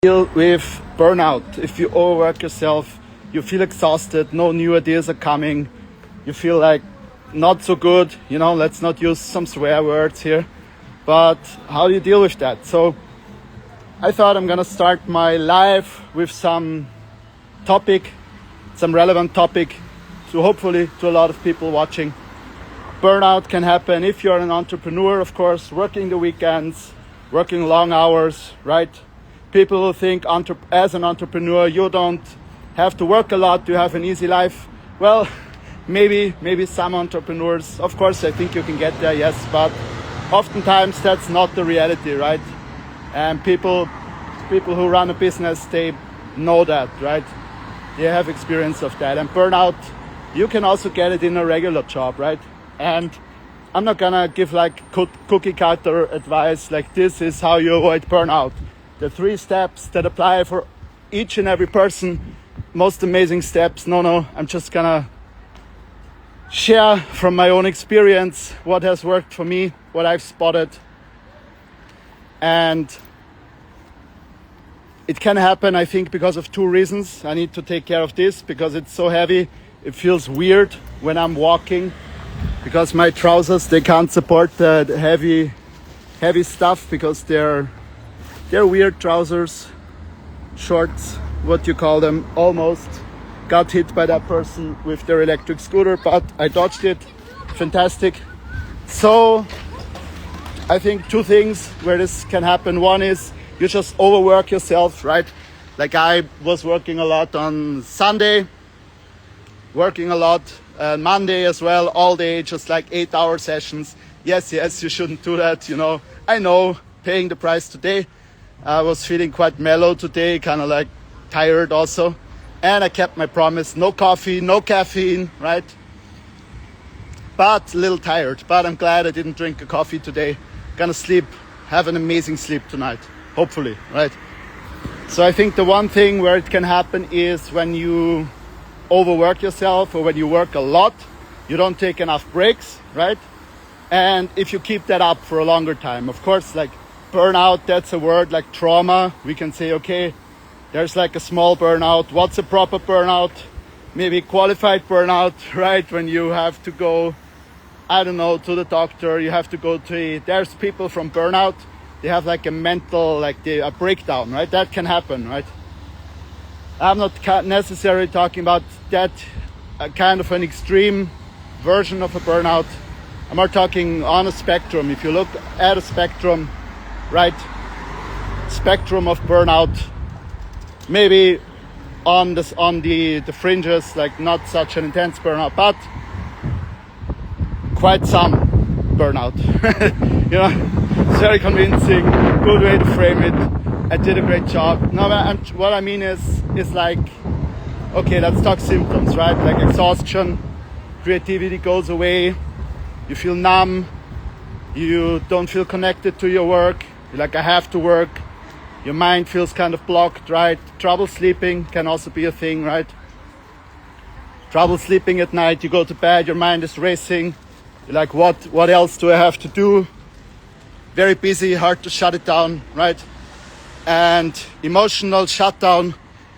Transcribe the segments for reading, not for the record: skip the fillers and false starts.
Deal with burnout. If you overwork yourself, you feel exhausted, no new ideas are coming, you feel like not so good, let's not use some swear words here, but how do you deal with that? So I thought I'm gonna start my live with some relevant topic to hopefully to a lot of people watching. Burnout can happen if you're an entrepreneur, of course, working the weekends, working long hours, right? People who think as an entrepreneur you don't have to work a lot to have an easy life. Well, maybe some entrepreneurs, of course I think you can get there, yes, but oftentimes that's not the reality, right? And people who run a business, they know that, right? They have experience of that. And burnout, you can also get it in a regular job, right? And I'm not gonna give like cookie cutter advice like this is how you avoid burnout. The 3 steps that apply for each and every person, most amazing steps. No, I'm just gonna share from my own experience what has worked for me, what I've spotted. And it can happen, I think, because of 2 reasons. I need to take care of this because it's so heavy. It feels weird when I'm walking because my trousers, they can't support the heavy stuff because they're weird trousers, shorts, what you call them. Almost got hit by that person with their electric scooter, but I dodged it. Fantastic. So I think 2 things where this can happen. One is you just overwork yourself, right? Like I was working a lot on Sunday, working a lot Monday as well, all day, just like 8-hour sessions. Yes, you shouldn't do that, I know, paying the price today. I was feeling quite mellow today, kind of like tired also. And I kept my promise, no coffee, no caffeine, right? But a little tired, but I'm glad I didn't drink a coffee today. Gonna sleep, have an amazing sleep tonight, hopefully, right? So I think the one thing where it can happen is when you overwork yourself or when you work a lot, you don't take enough breaks, right? And if you keep that up for a longer time, of course, like burnout, that's a word like trauma. We can say, okay, there's like a small burnout. What's a proper burnout? Maybe qualified burnout, right? When you have to go, I don't know, to the doctor, you have to go to, there's people from burnout, they have like a mental, a breakdown, right? That can happen, right? I'm not necessarily talking about that kind of an extreme version of a burnout. I'm more talking on a spectrum. If you look at a spectrum, right? Spectrum of burnout, maybe on the fringes, like not such an intense burnout, but quite some burnout. It's very convincing, good way to frame it. I did a great job. No, what I mean is like, okay, let's talk symptoms, right? Like exhaustion, creativity goes away, you feel numb, you don't feel connected to your work, you're like, I have to work, your mind feels kind of blocked, right? Trouble sleeping can also be a thing, right? Trouble sleeping at night, you go to bed, your mind is racing, you're like, what else do I have to do? Very busy, hard to shut it down, right? And emotional shutdown,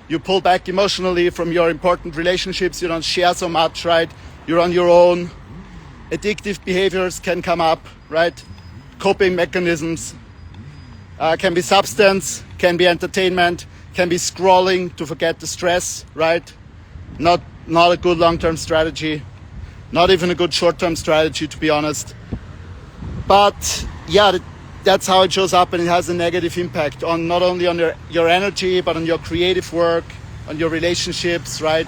you pull back emotionally from your important relationships, you don't share so much, right? You're on your own. Addictive behaviors can come up, right? Coping mechanisms can be substance, can be entertainment, can be scrolling to forget the stress, right? Not a good long-term strategy, not even a good short-term strategy, to be honest. But yeah, that's how it shows up, and it has a negative impact on not only on your energy, but on your creative work, on your relationships, right?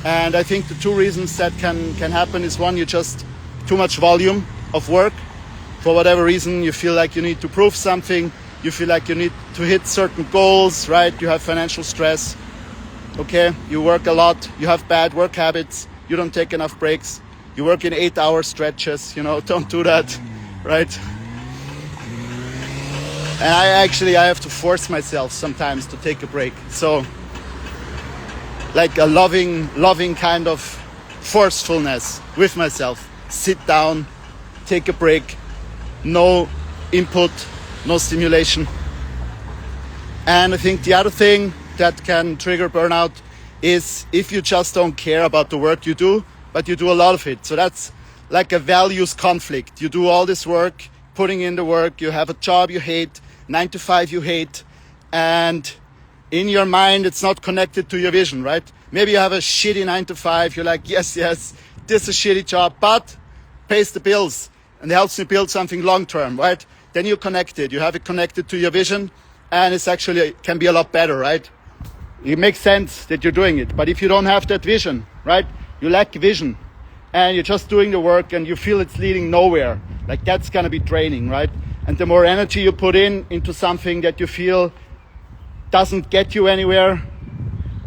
And I think the 2 reasons that can happen is, one, you just too much volume of work. For whatever reason, you feel like you need to prove something, you feel like you need to hit certain goals, right? You have financial stress, okay? You work a lot, you have bad work habits, you don't take enough breaks, you work in 8-hour stretches, don't do that, right? And I have to force myself sometimes to take a break. So like a loving kind of forcefulness with myself. Sit down, take a break, no input, no stimulation. And I think the other thing that can trigger burnout is if you just don't care about the work you do, but you do a lot of it. So that's like a values conflict. You do all this work, putting in the work, you have a job you hate, 9 to 5 you hate, and in your mind it's not connected to your vision, right? Maybe you have a shitty 9 to 5, you're like, yes, this is a shitty job, but pays the bills and helps me build something long term, right? Then you're connected, you have it connected to your vision, and it's actually can be a lot better, right? It makes sense that you're doing it. But if you don't have that vision, right? You lack vision and you're just doing the work and you feel it's leading nowhere. Like that's gonna be draining, right? And the more energy you put into something that you feel doesn't get you anywhere,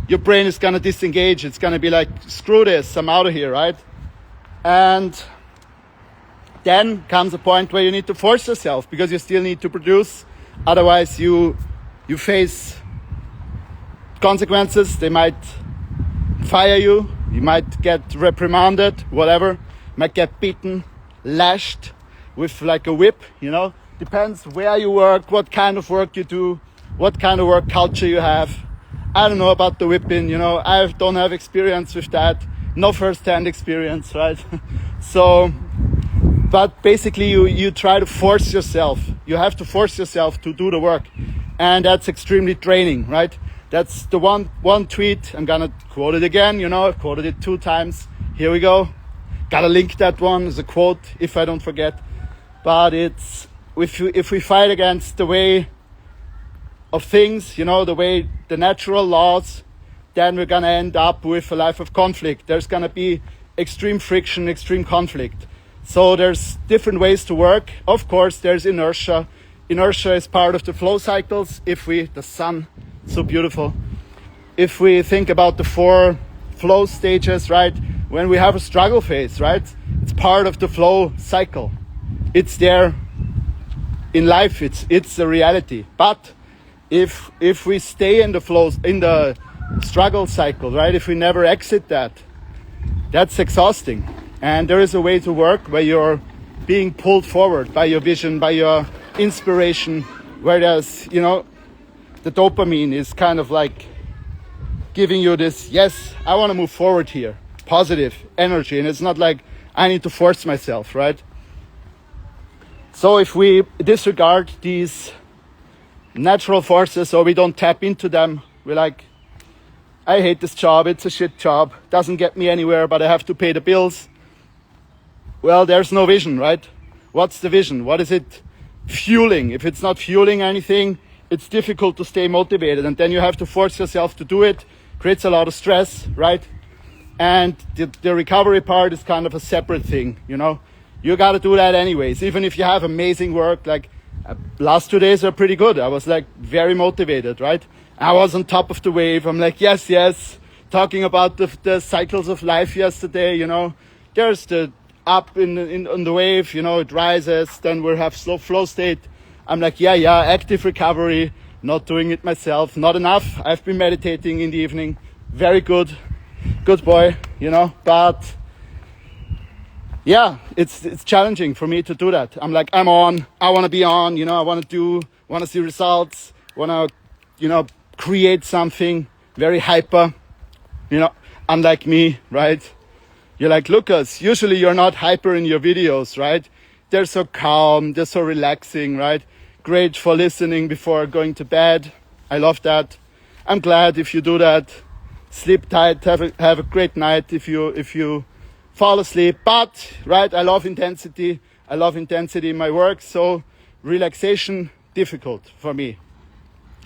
your brain is gonna disengage. It's gonna be like, screw this, I'm out of here, right? And then comes a point where you need to force yourself because you still need to produce. Otherwise you face consequences. They might fire you, you might get reprimanded, whatever, you might get beaten, lashed with like a whip, you know. Depends where you work, what kind of work you do, what kind of work culture you have. I don't know about the whipping, you know, I don't have experience with that, no first-hand experience, right? So, but basically you try to force yourself. You have to force yourself to do the work. And that's extremely draining, right? That's the one tweet. I'm gonna quote it again, you know, I've quoted it 2 times. Here we go. Gotta link that one as a quote if I don't forget. But it's, if we fight against the way of things, you know, the natural laws, then we're gonna end up with a life of conflict. There's gonna be extreme friction, extreme conflict. So there's different ways to work. Of course, there's inertia. Inertia is part of the flow cycles. The sun, so beautiful. If we think about the 4 flow stages, right? When we have a struggle phase, right? It's part of the flow cycle. It's there in life. It's a reality. But if we stay in the struggle cycle, right? If we never exit that, that's exhausting. And there is a way to work where you're being pulled forward by your vision, by your inspiration, whereas, you know, the dopamine is kind of like giving you this, yes, I want to move forward here, positive energy. And it's not like I need to force myself, right? So if we disregard these natural forces or we don't tap into them, we're like, I hate this job, it's a shit job, doesn't get me anywhere, but I have to pay the bills. Well, there's no vision, right? What's the vision? What is it fueling? If it's not fueling anything, it's difficult to stay motivated. And then you have to force yourself to do it. Creates a lot of stress, right? And the recovery part is kind of a separate thing, you know? You got to do that anyways. Even if you have amazing work, like last 2 days are pretty good. I was like very motivated, right? I was on top of the wave. I'm like, yes. Talking about the cycles of life yesterday, you know? There's the up on the wave, you know, it rises, then we'll have slow flow state. I'm like, yeah, active recovery, not doing it myself, not enough. I've been meditating in the evening, very good boy, you know, but yeah, it's challenging for me to do that. I'm like, I want to be on, you know, I want to see results, want to, you know, create something very hyper, you know, unlike me, right? You're like, Lucas, usually you're not hyper in your videos, right? They're so calm, they're so relaxing, right? Great for listening before going to bed. I love that. I'm glad if you do that. Sleep tight, have a great night if you fall asleep. But, right, I love intensity. I love intensity in my work. So relaxation, difficult for me.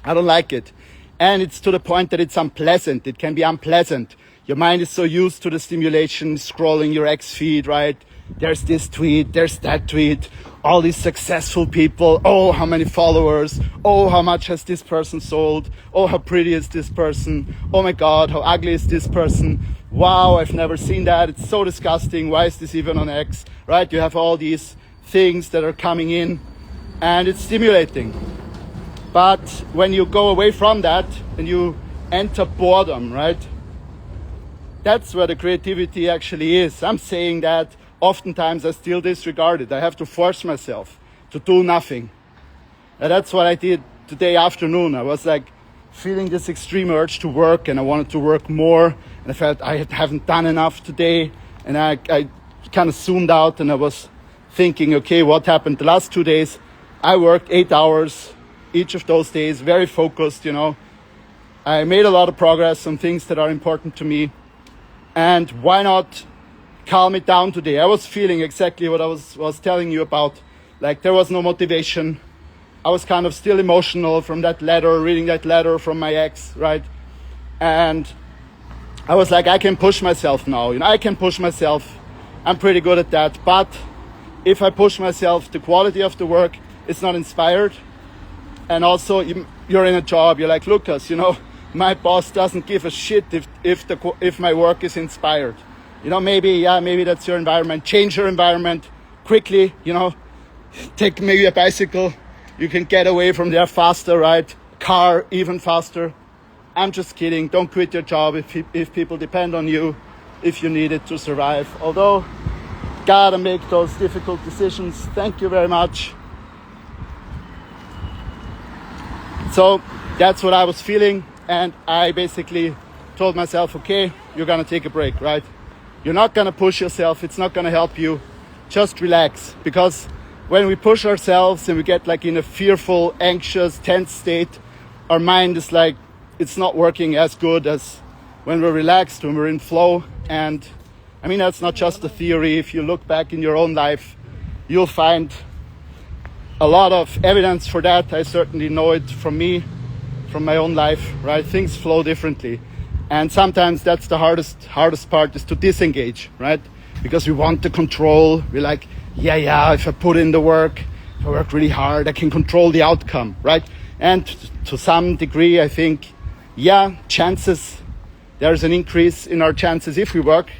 I don't like it. And it's to the point that it's unpleasant. It can be unpleasant. Your mind is so used to the stimulation, scrolling your X feed, right? There's this tweet, there's that tweet, all these successful people. Oh, how many followers. Oh, how much has this person sold? Oh, how pretty is this person? Oh my God, how ugly is this person? Wow, I've never seen that. It's so disgusting. Why is this even on X, right? You have all these things that are coming in and it's stimulating. But when you go away from that and you enter boredom, right? That's where the creativity actually is. I'm saying that oftentimes I still disregard it. I have to force myself to do nothing. And that's what I did today afternoon, I was like feeling this extreme urge to work, and I wanted to work more, and I felt I haven't done enough today, and I kind of zoomed out, and I was thinking, okay, what happened the last 2 days? I worked 8 hours each of those days, very focused, you know. I made a lot of progress on things that are important to me, and why not calm it down today? I was feeling exactly what I was telling you about. Like, there was no motivation. I was kind of still emotional from that letter, reading that letter from my ex, right? And I was like, I can push myself now. You know, I can push myself. I'm pretty good at that. But if I push myself, the quality of the work is not inspired. And also, you're in a job. You're like, Lucas, you know, my boss doesn't give a shit if my work is inspired. You know, maybe that's your environment. Change your environment quickly, you know. Take maybe a bicycle. You can get away from there faster, right? Car, even faster. I'm just kidding. Don't quit your job if people depend on you, if you need it to survive. Although, gotta make those difficult decisions. Thank you very much. So that's what I was feeling. And I basically told myself, okay, you're gonna take a break, right? You're not gonna push yourself. It's not gonna help you. Just relax. Because when we push ourselves and we get like in a fearful, anxious, tense state, our mind is like, it's not working as good as when we're relaxed, when we're in flow. And I mean, that's not just a theory. If you look back in your own life, you'll find a lot of evidence for that. I certainly know it from me, from my own life, right? Things flow differently. And sometimes that's the hardest part, is to disengage, right? Because we want the control. We're like, yeah, if I put in the work, if I work really hard, I can control the outcome, right? And to some degree, I think, yeah, there's an increase in our chances if we work,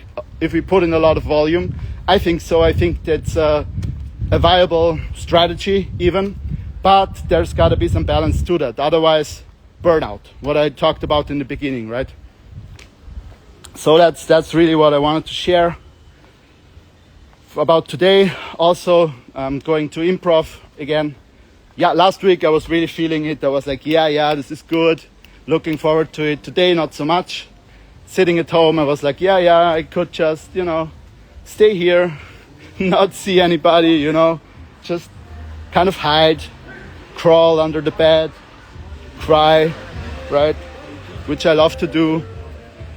if we put in a lot of volume. I think so. I think that's a viable strategy even, but there's got to be some balance to that. Otherwise, burnout, what I talked about in the beginning, right? So that's really what I wanted to share about today. Also, I'm going to improv again. Yeah, last week I was really feeling it. I was like, yeah, this is good. Looking forward to it. Today, not so much. Sitting at home, I was like, yeah, I could just, you know, stay here, not see anybody, you know, just kind of hide, crawl under the bed, cry, right? Which I love to do.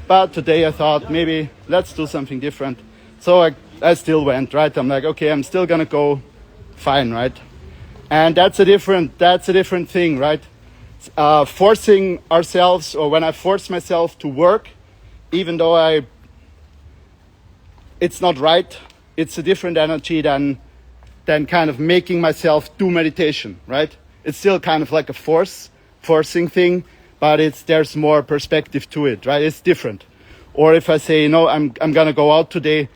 But today I thought, maybe let's do something different. So I still went, right? I'm like, okay, I'm still gonna go, fine, right? And that's a different thing, right? Forcing ourselves, or when I force myself to work, even though it's not right, it's a different energy than kind of making myself do meditation, right? It's still kind of like a forcing thing, but there's more perspective to it, right? It's different. Or if I say, no, I'm gonna go out today,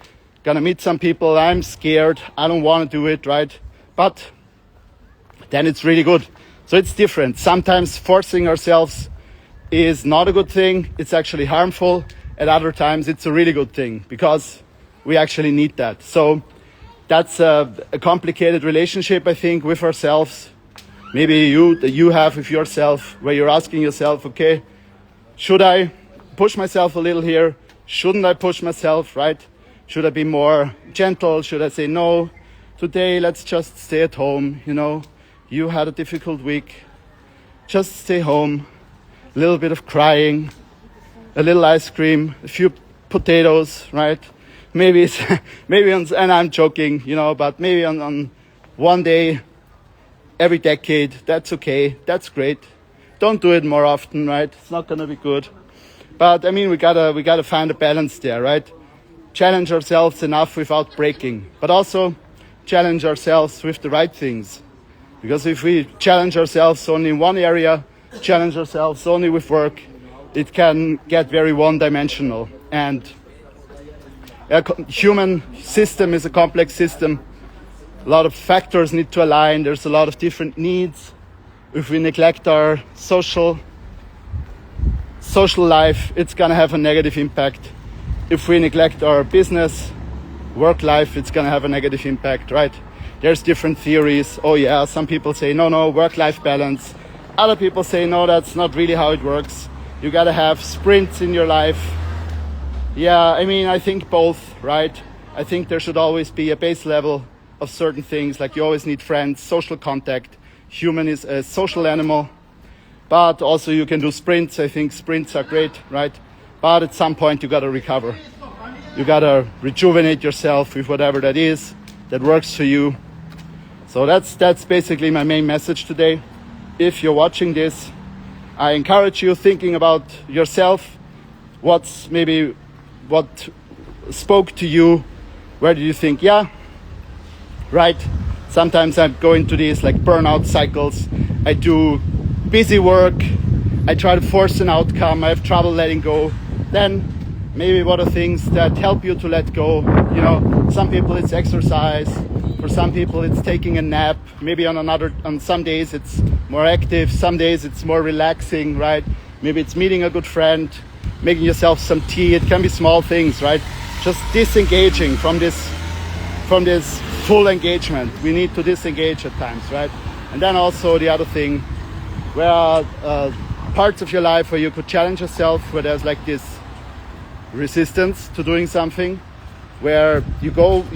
gonna meet some people, I'm scared, I don't want to do it, right? But then it's really good. So it's different. Sometimes forcing ourselves is not a good thing. It's actually harmful. At other times, it's a really good thing because we actually need that. So that's a complicated relationship, I think, with ourselves. Maybe you have with yourself, where you're asking yourself, okay, should I push myself a little here? Shouldn't I push myself, right? Should I be more gentle? Should I say, no, today let's just stay at home, you know? You had a difficult week. Just stay home. A little bit of crying, a little ice cream, a few potatoes, right? Maybe and I'm joking, you know, but maybe on one day every decade, that's okay. That's great. Don't do it more often, right? It's not gonna be good. But I mean, we gotta find a balance there, right? Challenge ourselves enough without breaking, but also challenge ourselves with the right things. Because if we challenge ourselves only in one area, challenge ourselves only with work, it can get very one-dimensional. And a human system is a complex system. A lot of factors need to align. There's a lot of different needs. If we neglect our social life, it's gonna have a negative impact. If we neglect our business, work life, it's gonna have a negative impact, right? There's different theories. Oh yeah, some people say, no, work-life balance. Other people say, no, that's not really how it works. You gotta have sprints in your life. Yeah, I mean, I think both, right? I think there should always be a base level of certain things, like you always need friends, social contact. Human is a social animal, but also you can do sprints. I think sprints are great, right? But at some point you gotta recover. You gotta rejuvenate yourself with whatever that is that works for you. So that's basically my main message today. If you're watching this, I encourage you thinking about yourself. What spoke to you? Where do you think, yeah, right? Sometimes I go into these like burnout cycles. I do busy work. I try to force an outcome. I have trouble letting go. Then maybe what are things that help you to let go? You know, some people it's exercise. For some people it's taking a nap. Maybe on some days it's more active. Some days it's more relaxing, right? Maybe it's meeting a good friend, making yourself some tea. It can be small things, right? Just disengaging from this full engagement. We need to disengage at times, right? And then also the other thing, where are parts of your life where you could challenge yourself, where there's like this resistance to doing something, where you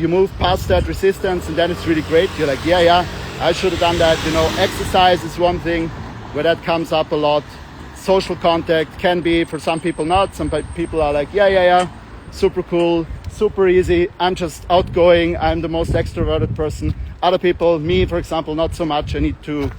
move past that resistance, and then it's really great. You're like, yeah, I should have done that. You know, exercise is one thing where that comes up a lot. Social contact can be, for some people not. Some people are like, yeah, super cool, super easy. I'm just outgoing. I'm the most extroverted person. Other people, me for example, not so much. I need to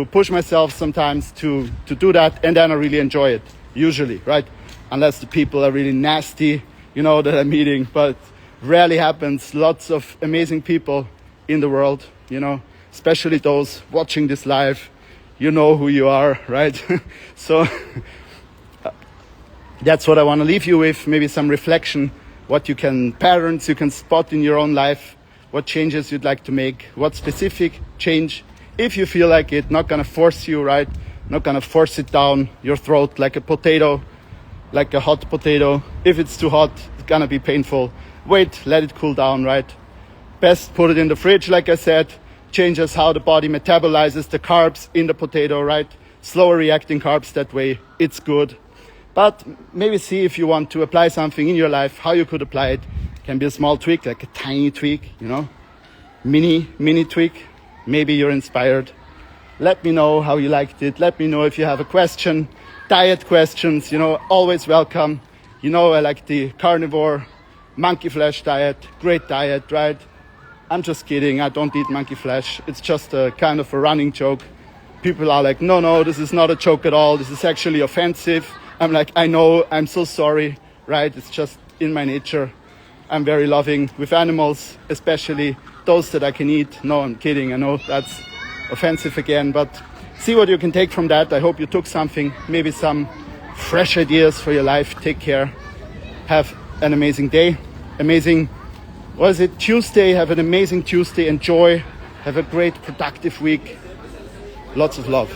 push myself sometimes to do that, and then I really enjoy it, usually, right? Unless the people are really nasty, you know, that I'm meeting, but rarely happens. Lots of amazing people in the world, you know, especially those watching this live. You know who you are, right? So that's what I want to leave you with, maybe some reflection, patterns you can spot in your own life, what changes you'd like to make, what specific change, if you feel like it, not gonna force you, right? Not gonna force it down your throat like a potato, like a hot potato. If it's too hot, it's gonna be painful. Wait, let it cool down, right? Best put it in the fridge, like I said. Changes how the body metabolizes the carbs in the potato, right? Slower reacting carbs, that way it's good. But maybe see if you want to apply something in your life, how you could apply it. Can be a small tweak, like a tiny tweak, you know, mini tweak. Maybe you're inspired. Let me know how you liked it. Let me know if you have a question, diet questions, you know, always welcome. You know, I like the carnivore monkey flesh diet, great diet, right? I'm just kidding, I don't eat monkey flesh. It's just a kind of a running joke. People are like, no, this is not a joke at all. This is actually offensive. I'm like, I know, I'm so sorry, right? It's just in my nature. I'm very loving with animals, especially those that I can eat. No, I'm kidding. I know that's offensive again, but see what you can take from that. I hope you took something, maybe some fresh ideas for your life. Take care. Have an amazing day. Tuesday? Have an amazing Tuesday. Enjoy. Have a great, productive week. Lots of love.